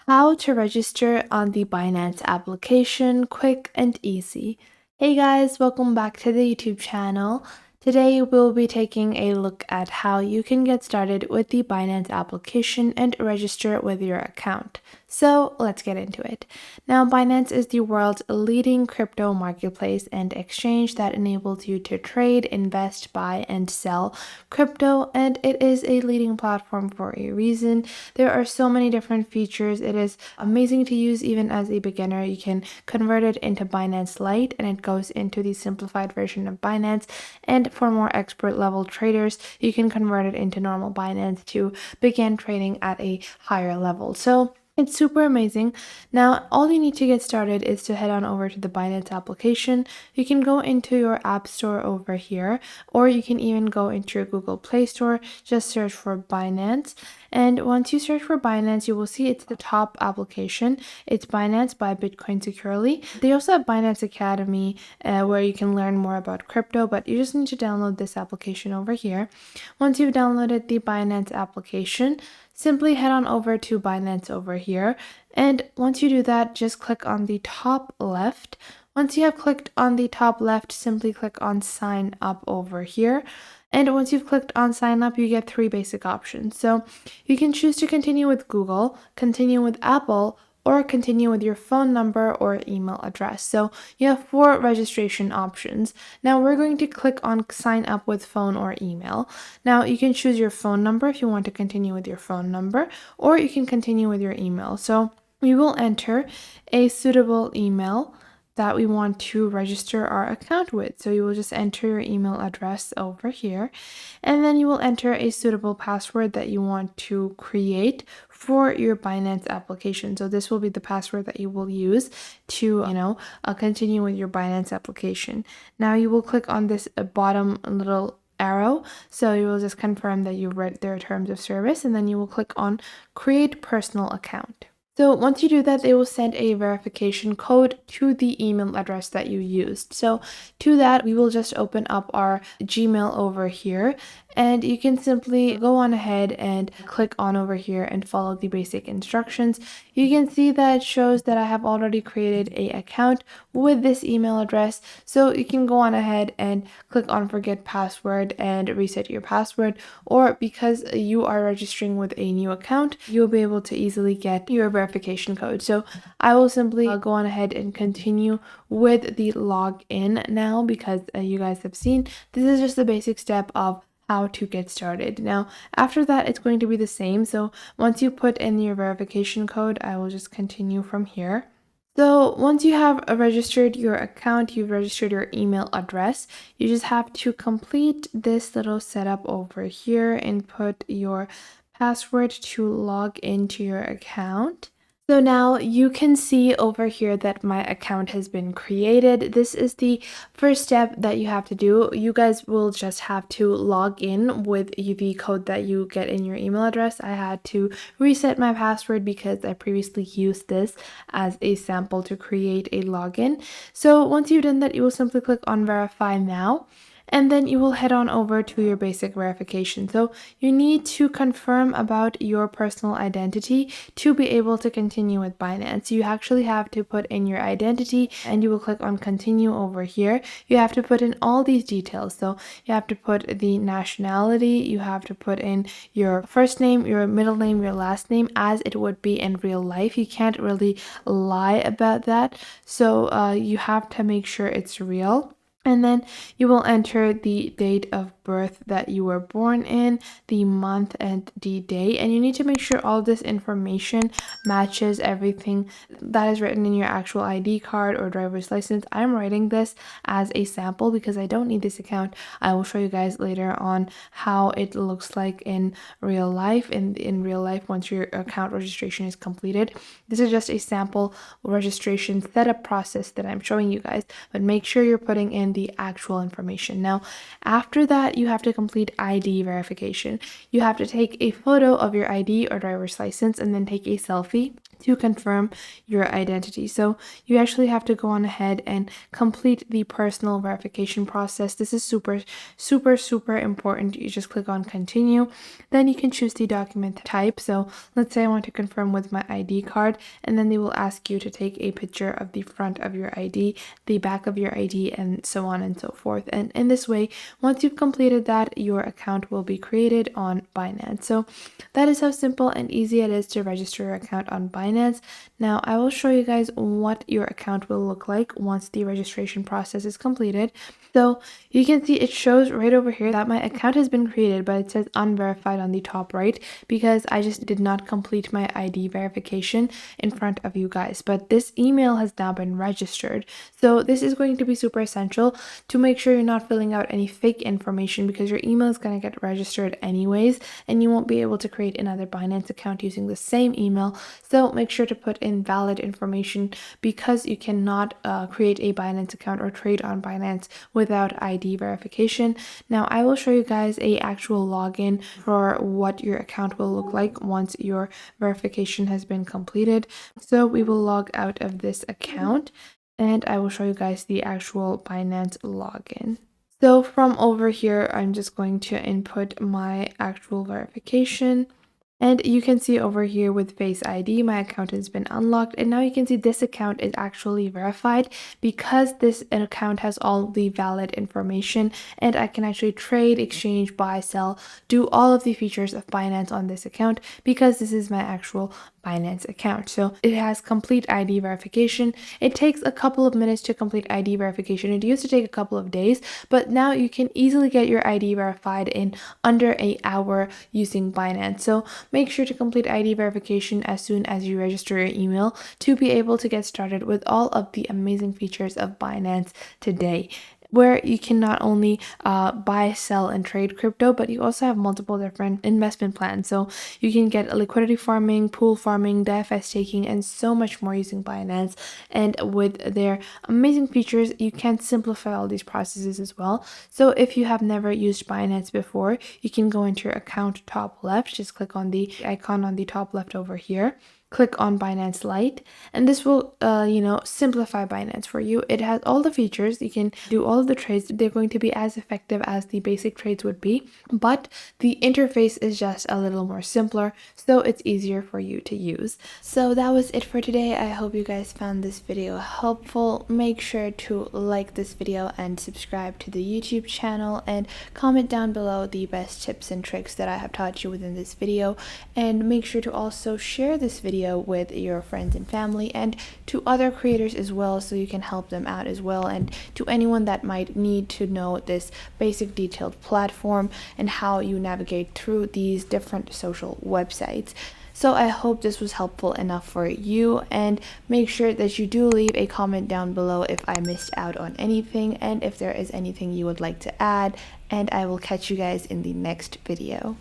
How to register on the Binance application, quick and easy. Hey guys, welcome back to the YouTube channel. Today we'll be taking a look at how you can get started with the Binance application and register with your account. So let's get into it. Now, Binance is the world's leading crypto marketplace and exchange that enables you to trade, invest, buy, and sell crypto, and it is a leading platform for a reason. There are so many different features. It is amazing to use even as a beginner. You can convert it into Binance Lite and it goes into the simplified version of Binance. And for more expert level traders, you can convert it into normal Binance to begin trading at a higher level. So it's super amazing. Now, all you need to get started is to head on over to the Binance application. You can go into your app store over here, or you can even go into your Google Play Store, just search for Binance. And once you search for Binance, you will see it's the top application. It's Binance by Bitcoin Securely. They also have Binance Academy, where you can learn more about crypto, but you just need to download this application over here. Once you've downloaded the Binance application, simply head on over to Binance over here. And once you do that, just click on the top left. Once you have clicked on the top left, simply click on sign up over here. And once you've clicked on sign up, you get three basic options. So you can choose to continue with Google, continue with Apple, or continue with your phone number or email address. So you have four registration options. Now we're going to click on sign up with phone or email. Now you can choose your phone number if you want to continue with your phone number, or you can continue with your email. So we will enter a suitable email that we want to register our account with. So you will just enter your email address over here, and then you will enter a suitable password that you want to create for your Binance application. So this will be the password that you will use to, continue with your Binance application. Now you will click on this bottom little arrow. So you will just confirm that you read their terms of service, and then you will click on create personal account. So once you do that, they will send a verification code to the email address that you used. So to that, we will just open up our Gmail over here, and you can simply go on ahead and click on over here and follow the basic instructions. You can see that it shows that I have already created an account with this email address. So you can go on ahead and click on forget password and reset your password, or because you are registering with a new account, you'll be able to easily get your verification code. So I will simply go on ahead and continue with the login now, because you guys have seen this is just the basic step of how to get started. Now, after that, it's going to be the same. So once you put in your verification code, I will just continue from here. So once you have registered your account, you've registered your email address, you just have to complete this little setup over here and put your password to log into your account. So now you can see over here that my account has been created. This is the first step that you have to do. You guys will just have to log in with the code that you get in your email address. I had to reset my password because I previously used this as a sample to create a login. So once you've done that, you will simply click on verify now. And then you will head on over to your basic verification. So you need to confirm about your personal identity to be able to continue with Binance. You actually have to put in your identity, and you will click on continue over here. You have to put in all these details. So you have to put the nationality, you have to put in your first name, your middle name, your last name, as it would be in real life. You can't really lie about that. So you have to make sure it's real. And then you will enter the date of birth that you were born in, the month and the day, and you need to make sure all this information matches everything that is written in your actual ID card or driver's license. I'm writing this as a sample because I don't need this account. I will show you guys later on how it looks like in real life. In real life, once your account registration is completed, this is just a sample registration setup process that I'm showing you guys, but make sure you're putting in the actual information. Now, after that, you have to complete ID verification. You have to take a photo of your ID or driver's license and then take a selfie to confirm your identity. So you actually have to go on ahead and complete the personal verification process. This is super important. You just click on continue. Then you can choose the document type. So let's say I want to confirm with my ID card, and then they will ask you to take a picture of the front of your ID, the back of your ID, and so on and so forth. And in this way, once you've completed that, your account will be created on Binance. So that is how simple and easy it is to register your account on Binance. Now I will show you guys what your account will look like once the registration process is completed. So you can see it shows right over here that my account has been created, but it says unverified on the top right because I just did not complete my ID verification in front of you guys. But this email has now been registered. So this is going to be super essential to make sure you're not filling out any fake information, because your email is going to get registered anyways and you won't be able to create another Binance account using the same email. So make sure to put in valid information, because you cannot create a Binance account or trade on Binance without ID verification. Now I will show you guys a actual login for what your account will look like once your verification has been completed. So we will log out of this account and I will show you guys the actual Binance login. So from over here, I'm just going to input my actual verification. And you can see over here with Face ID, my account has been unlocked. And now you can see this account is actually verified because this account has all the valid information. And I can actually trade, exchange, buy, sell, do all of the features of Binance on this account because this is my actual Binance account. So it has complete ID verification. It takes a couple of minutes to complete ID verification. It used to take a couple of days, but now you can easily get your ID verified in under an hour using Binance. So make sure to complete ID verification as soon as you register your email to be able to get started with all of the amazing features of Binance today, where you can not only buy, sell, and trade crypto, but you also have multiple different investment plans. So you can get liquidity farming, pool farming, DFS staking, and so much more using Binance. And with their amazing features, you can simplify all these processes as well. So if you have never used Binance before, you can go into your account top left, just click on the icon on the top left over here. Click on Binance Lite, and this will simplify Binance for you. It has all the features. You can do all of the trades. They're going to be as effective as the basic trades would be, but the interface is just a little more simpler, so it's easier for you to use. So that was it for today. I hope you guys found this video helpful. Make sure to like this video and subscribe to the YouTube channel, and comment down below the best tips and tricks that I have taught you within this video, and make sure to also share this video with your friends and family and to other creators as well, so you can help them out as well, and to anyone that might need to know this basic detailed platform and how you navigate through these different social websites. So I hope this was helpful enough for you, and make sure that you do leave a comment down below if I missed out on anything and if there is anything you would like to add, and I will catch you guys in the next video.